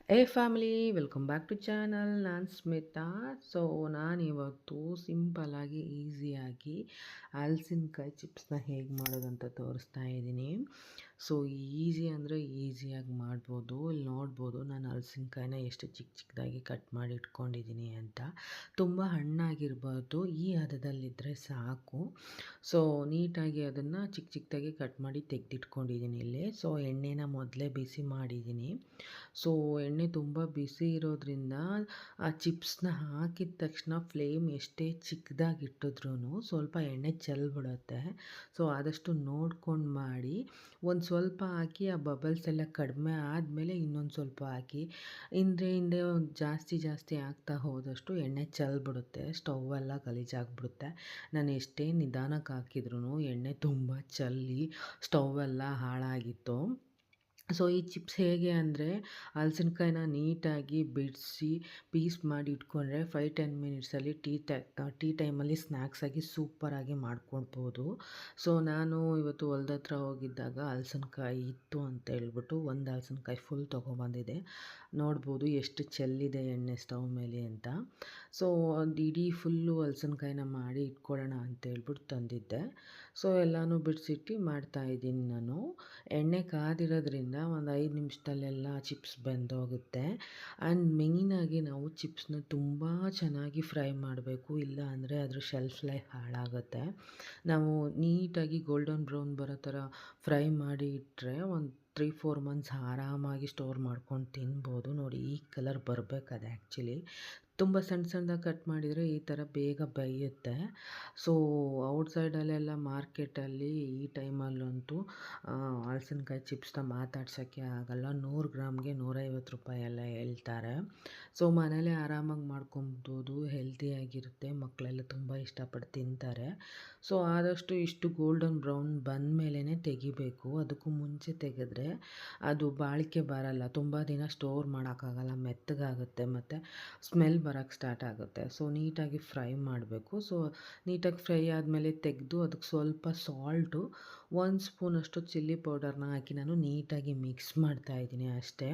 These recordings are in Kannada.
Hey family, welcome back to channel. ನಾನು ಸ್ಮಿತಾ. ಸೊ ನಾನಿವತ್ತು ಸಿಂಪಲ್ಲಾಗಿ ಈಸಿಯಾಗಿ ಹಲಸಿನಕಾಯಿ ಚಿಪ್ಸ್ನ ಹೇಗೆ ಮಾಡೋದಂತ ತೋರಿಸ್ತಾ ಇದ್ದೀನಿ. ಸೊ ಈಸಿ ಅಂದರೆ ಈಸಿಯಾಗಿ ಮಾಡ್ಬೋದು. ಇಲ್ಲಿ ನೋಡ್ಬೋದು ನಾನು ಹಲಸಿನಕಾಯಿನ ಎಷ್ಟು ಚಿಕ್ಕ ಚಿಕ್ಕದಾಗಿ ಕಟ್ ಮಾಡಿ ಇಟ್ಕೊಂಡಿದ್ದೀನಿ ಅಂತ. ತುಂಬ ಹಣ್ಣಾಗಿರ್ಬಾರ್ದು, ಈ ಹದದಲ್ಲಿದ್ದರೆ ಸಾಕು. ಸೊ ನೀಟಾಗಿ ಅದನ್ನು ಚಿಕ್ಕ ಚಿಕ್ಕದಾಗಿ ಕಟ್ ಮಾಡಿ ತೆಗೆದಿಟ್ಕೊಂಡಿದ್ದೀನಿ ಇಲ್ಲಿ. ಸೊ ಎಣ್ಣೆನ ಮೊದಲೇ ಬಿಸಿ ಮಾಡಿದ್ದೀನಿ. ಸೊ ಎಣ್ಣೆ ತುಂಬ ಬಿಸಿ ಇರೋದ್ರಿಂದ ಆ ಚಿಪ್ಸ್ನ ಹಾಕಿದ ತಕ್ಷಣ ಫ್ಲೇಮ್ ಎಷ್ಟೇ ಚಿಕ್ಕದಾಗಿಟ್ಟಿದ್ರೂ ಸ್ವಲ್ಪ ಎಣ್ಣೆ ಚೆಲ್ಬಿಡುತ್ತೆ. ಸೊ ಆದಷ್ಟು ನೋಡ್ಕೊಂಡು ಮಾಡಿ. ಒಂದು ಸ್ವಲ್ಪ ಹಾಕಿ ಆ ಬಬಲ್ಸ್ ಎಲ್ಲ ಕಡಿಮೆ ಆದಮೇಲೆ ಇನ್ನೊಂದು ಸ್ವಲ್ಪ ಹಾಕಿ. ಹಿಂದೆ ಹಿಂದೆ ಒಂದು ಜಾಸ್ತಿ ಜಾಸ್ತಿ ಆಗ್ತಾ ಹೋದಷ್ಟು ಎಣ್ಣೆ ಚೆಲ್ಬಿಡುತ್ತೆ, ಸ್ಟವ್ವೆಲ್ಲ ಗಲೀಜಾಗ್ಬಿಡುತ್ತೆ. ನಾನು ಎಷ್ಟೇ ನಿಧಾನಕ್ಕೆ ಹಾಕಿದ್ರೂ ಎಣ್ಣೆ ತುಂಬ ಚೆಲ್ಲಿ ಸ್ಟವ್ವೆಲ್ಲ ಹಾಳಾಗಿತ್ತು. ಸೊ ಈ ಚಿಪ್ಸ್ ಹೇಗೆ ಅಂದರೆ, ಹಲಸಿನಕಾಯಿನ ನೀಟಾಗಿ ಬಿಡಿಸಿ ಪೀಸ್ ಮಾಡಿ ಇಟ್ಕೊಂಡ್ರೆ 5-10 ಮಿನಿಟ್ಸಲ್ಲಿ ಟೀ ಟೈಮಲ್ಲಿ ಸ್ನ್ಯಾಕ್ಸಾಗಿ ಸೂಪರಾಗಿ ಮಾಡ್ಕೊಳ್ಬೋದು. ಸೊ ನಾನು ಇವತ್ತು ಹೊಲ್ದ ಹತ್ರ ಹೋಗಿದ್ದಾಗ ಹಲಸಿನಕಾಯಿ ಇತ್ತು ಅಂತ ಹೇಳ್ಬಿಟ್ಟು ಒಂದು ಹಲಸಿನಕಾಯಿ ಫುಲ್ ತೊಗೊಬಂದಿದ್ದೆ. ನೋಡ್ಬೋದು ಎಷ್ಟು ಚೆಲ್ಲಿದೆ ಎಣ್ಣೆ ಸ್ಟವ್ ಮೇಲೆ ಅಂತ. ಸೊ ಒಂದು ಇಡೀ ಫುಲ್ಲು ಹಲಸಿನಕಾಯಿನ ಮಾಡಿ ಇಟ್ಕೊಳ್ಳೋಣ ಅಂತ ಹೇಳ್ಬಿಟ್ಟು ತಂದಿದ್ದೆ. ಸೊ ಎಲ್ಲನೂ ಬಿಡಿಸಿಟ್ಟು ಮಾಡ್ತಾಯಿದ್ದೀನಿ ನಾನು. ಎಣ್ಣೆ ಕಾದಿರೋದ್ರಿಂದ ಒಂದು 5 ನಿಮಿಷದಲ್ಲೆಲ್ಲ ಚಿಪ್ಸ್ ಬೆಂದೋಗುತ್ತೆ. ಆ್ಯಂಡ್ ಮೇಯ್ನಾಗಿ ನಾವು ಚಿಪ್ಸ್ನ ತುಂಬ ಚೆನ್ನಾಗಿ ಫ್ರೈ ಮಾಡಬೇಕು, ಇಲ್ಲ ಅಂದರೆ ಅದ್ರ ಶೆಲ್ಫ್ ಲೈಫ್ ಹಾಳಾಗುತ್ತೆ. ನಾವು ನೀಟಾಗಿ ಗೋಲ್ಡನ್ ಬ್ರೌನ್ ಬರೋ ಥರ ಫ್ರೈ ಮಾಡಿ ಇಟ್ಟರೆ ಒಂದು 3-4 ಮಂತ್ಸ್ ಆರಾಮಾಗಿ ಸ್ಟೋರ್ ಮಾಡ್ಕೊಂಡು ತಿನ್ಬೋದು. ನೋಡಿ ಈ ಕಲರ್ ಬರಬೇಕು ಅದು ಆ್ಯಕ್ಚುಲಿ. ತುಂಬ ಸಣ್ಣ ಸಣ್ಣದಾಗಿ ಕಟ್ ಮಾಡಿದರೆ ಈ ಥರ ಬೇಗ ಬೇಯುತ್ತೆ. ಸೊ ಔಟ್ಸೈಡಲ್ಲೆಲ್ಲ ಮಾರ್ಕೆಟಲ್ಲಿ ಈ ಟೈಮಲ್ಲಂತೂ ಹಲಸಿನಕಾಯಿ ಚಿಪ್ಸ್ನ ಮಾತಾಡ್ಸೋಕ್ಕೆ ಆಗೋಲ್ಲ. 100 ಗ್ರಾಮ್ಗೆ 150 ರೂಪಾಯಿ ಎಲ್ಲ ಹೇಳ್ತಾರೆ. ಸೊ ಮನೇಲೇ ಆರಾಮಾಗಿ ಮಾಡ್ಕೊಬೋದು, ಹೆಲ್ತಿಯಾಗಿರುತ್ತೆ, ಮಕ್ಕಳೆಲ್ಲ ತುಂಬ ಇಷ್ಟಪಟ್ಟು ತಿಂತಾರೆ. ಸೊ ಆದಷ್ಟು ಇಷ್ಟು ಗೋಲ್ಡನ್ ಬ್ರೌನ್ ಬಂದಮೇಲೆ ತೆಗಿಬೇಕು. ಅದಕ್ಕೂ ಮುಂಚೆ ತೆಗೆದ್ರೆ ಅದು ಬಾಳಿಕೆ ಬರಲ್ಲ, ತುಂಬ ದಿನ ಸ್ಟೋರ್ ಮಾಡೋಕ್ಕಾಗಲ್ಲ, ಮೆತ್ತಗಾಗುತ್ತೆ ಮತ್ತು ಸ್ಮೆಲ್ ಬರೋಕ್ಕೆ ಸ್ಟಾರ್ಟ್ ಆಗುತ್ತೆ. ಸೊ ನೀಟಾಗಿ ಫ್ರೈ ಮಾಡಬೇಕು. ಸೊ ನೀಟಾಗಿ ಫ್ರೈ ಆದಮೇಲೆ ತೆಗೆದು ಅದಕ್ಕೆ ಸ್ವಲ್ಪ ಸಾಲ್ಟು, 1 ಸ್ಪೂನಷ್ಟು ಚಿಲ್ಲಿ ಪೌಡರ್ನ ಹಾಕಿ ನಾನು ನೀಟಾಗಿ ಮಿಕ್ಸ್ ಮಾಡ್ತಾಯಿದ್ದೀನಿ ಅಷ್ಟೇ.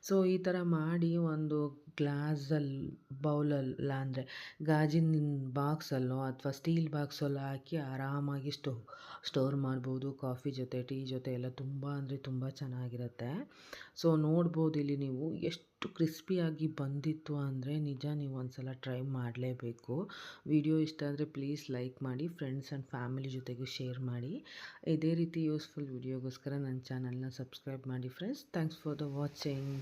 ಸೊ ಈ ಥರ ಮಾಡಿ ಒಂದು ಗ್ಲಾಸಲ್ಲಿ ಬೌಲಲ್ಲ ಅಂದರೆ ಗಾಜಿನ ಬಾಕ್ಸಲ್ಲೋ ಅಥವಾ ಸ್ಟೀಲ್ ಬಾಕ್ಸಲ್ಲೋ ಹಾಕಿ ಆರಾಮಾಗಿ ಸ್ಟೋರ್ ಮಾಡ್ಬೋದು. ಕಾಫಿ ಜೊತೆ, ಟೀ ಜೊತೆ ಎಲ್ಲ ತುಂಬ ಅಂದರೆ ತುಂಬ ಚೆನ್ನಾಗಿರುತ್ತೆ. ಸೊ ನೋಡ್ಬೋದು ಇಲ್ಲಿ ನೀವು ಎಷ್ಟು ಕ್ರಿಸ್ಪಿಯಾಗಿ ಬಂದಿತ್ತು ಅಂದರೆ ನಿಜ, ನೀವು ಒಂದು ಸಲ ಟ್ರೈ ಮಾಡಲೇಬೇಕು. ವಿಡಿಯೋ ಇಷ್ಟ ಆದರೆ ಪ್ಲೀಸ್ ಲೈಕ್ ಮಾಡಿ, ಫ್ರೆಂಡ್ಸ್ ಆ್ಯಂಡ್ ಫ್ಯಾಮಿಲಿ ಜೊತೆಗೂ ಶೇರ್ ಮಾಡಿ. ಇದೇ ರೀತಿ ಯೂಸ್ಫುಲ್ ವಿಡಿಯೋಗೋಸ್ಕರ ನನ್ನ ಚಾನಲ್ನ ಸಬ್ಸ್ಕ್ರೈಬ್ ಮಾಡಿ friends. Thanks for the watching.